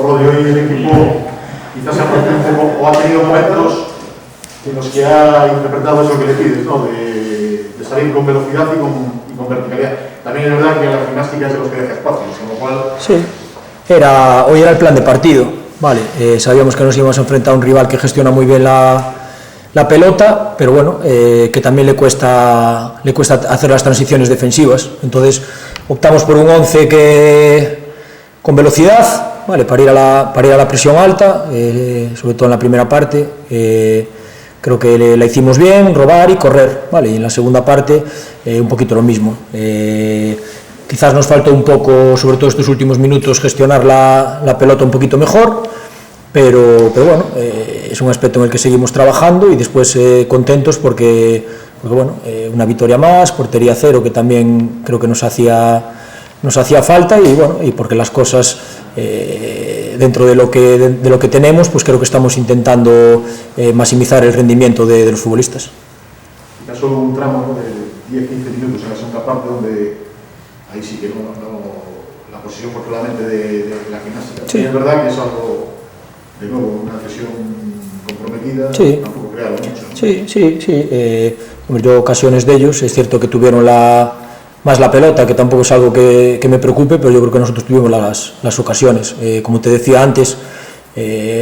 lo de hoy el equipo quizás se ha parecido un poco, o ha tenido momentos en los que ha interpretado eso que le pides, ¿no? De salir con velocidad y con verticalidad. También es verdad que la gimnástica es de los que deja espacios, con lo cual... Sí, hoy era el plan de partido, vale, sabíamos que nos íbamos a enfrentar a un rival que gestiona muy bien la pelota, pero bueno, que también le cuesta hacer las transiciones defensivas, entonces optamos por un 11 con velocidad, vale, para ir a la presión alta, sobre todo en la primera parte. Creo que la hicimos bien, robar y correr, vale, y en la segunda parte un poquito lo mismo. Quizás nos faltó un poco, sobre todo estos últimos minutos, gestionar la pelota un poquito mejor, pero bueno, es un aspecto en el que seguimos trabajando y después contentos porque bueno, una victoria más, portería cero, que también creo que nos hacía falta, y bueno, y porque las cosas dentro de lo que tenemos, pues creo que estamos intentando maximizar el rendimiento de los futbolistas. Ya solo un tramo, ¿no?, de 10-15 minutos en la segunda parte donde ahí sí que la posición fue claramente de la gimnástica. Sí. Y es verdad que es algo, de nuevo, una sesión comprometida, sí. Tampoco crearon mucho, ¿no? Sí. Yo ocasiones de ellos, es cierto que tuvieron más la pelota, que tampoco es algo que me preocupe, pero yo creo que nosotros tuvimos las ocasiones. Como te decía antes,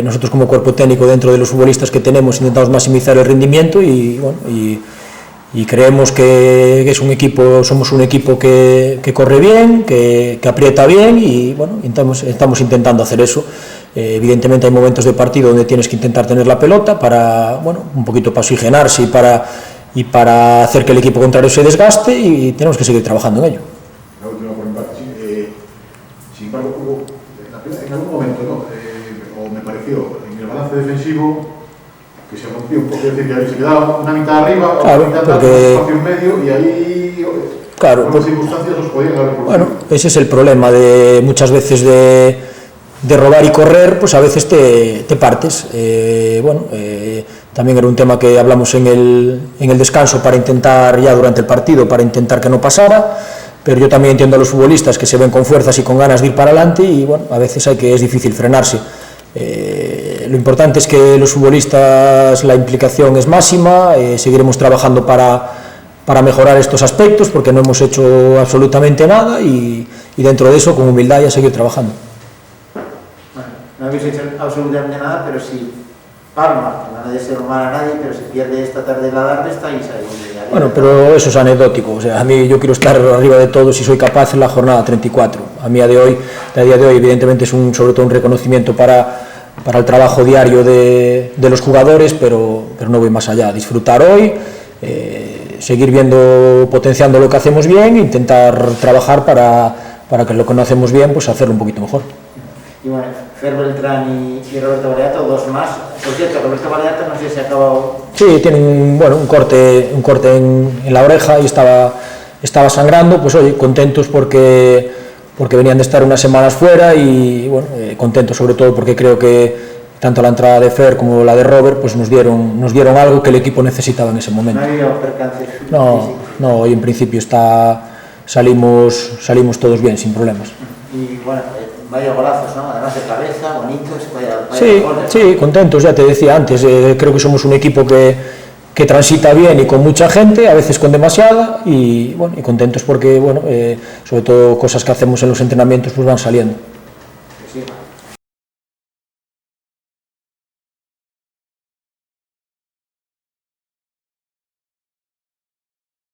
nosotros como cuerpo técnico, dentro de los futbolistas que tenemos, intentamos maximizar el rendimiento y creemos que somos un equipo que corre bien, que aprieta bien, y bueno, estamos intentando hacer eso. Evidentemente hay momentos de partido donde tienes que intentar tener la pelota para, bueno, un poquito para oxigenarse y para hacer que el equipo contrario se desgaste, y tenemos que seguir trabajando en ello. La última por empate, sí. Sin embargo, hubo en algún momento, ¿no?, o me pareció, en el balance defensivo, que se rompió un poco, es decir, que se quedaba una mitad arriba, claro, otra mitad atrás, un espacio en medio, y ahí, claro, por las circunstancias, los podían haber producido. Bueno, ese es el problema de muchas veces de robar y correr, pues a veces te partes. También era un tema que hablamos en el descanso para intentar, ya durante el partido, para intentar que no pasara, pero yo también entiendo a los futbolistas que se ven con fuerzas y con ganas de ir para adelante, y bueno, a veces es difícil frenarse. Lo importante es que los futbolistas, la implicación es máxima, seguiremos trabajando para mejorar estos aspectos, porque no hemos hecho absolutamente nada, y dentro de eso, con humildad, ya seguir trabajando. Bueno, no habéis hecho absolutamente nada, pero sí Palma, que no debe ser mal a nadie, pero se pierde esta tarde la Darbe, estáis ahí. Bueno, pero eso es anecdótico. O sea, a mí, yo quiero estar arriba de todo si soy capaz en la jornada 34. A día de hoy, evidentemente es sobre todo un reconocimiento para el trabajo diario de los jugadores, pero no voy más allá. Disfrutar hoy, seguir potenciando lo que hacemos bien, e intentar trabajar para que lo que no hacemos bien, pues hacerlo un poquito mejor. Y bueno, Fer Beltrán y Roberto Baleato, dos más. Por cierto, Roberto Baleato no sé si ha acabado... Sí, tiene un corte en la oreja y estaba sangrando. Pues oye, contentos porque venían de estar unas semanas fuera, y bueno, contentos sobre todo porque creo que tanto la entrada de Fer como la de Robert pues nos dieron algo que el equipo necesitaba en ese momento. ¿No ha habido percances? No, hoy en principio salimos todos bien, sin problemas. Y bueno, vaya golazos, ¿no? Además de cabeza, bonitos, vaya goles. Sí, contentos, ya te decía antes, creo que somos un equipo que transita bien y con mucha gente, a veces con demasiada, y bueno, y contentos porque, bueno, sobre todo cosas que hacemos en los entrenamientos pues van saliendo. Sí.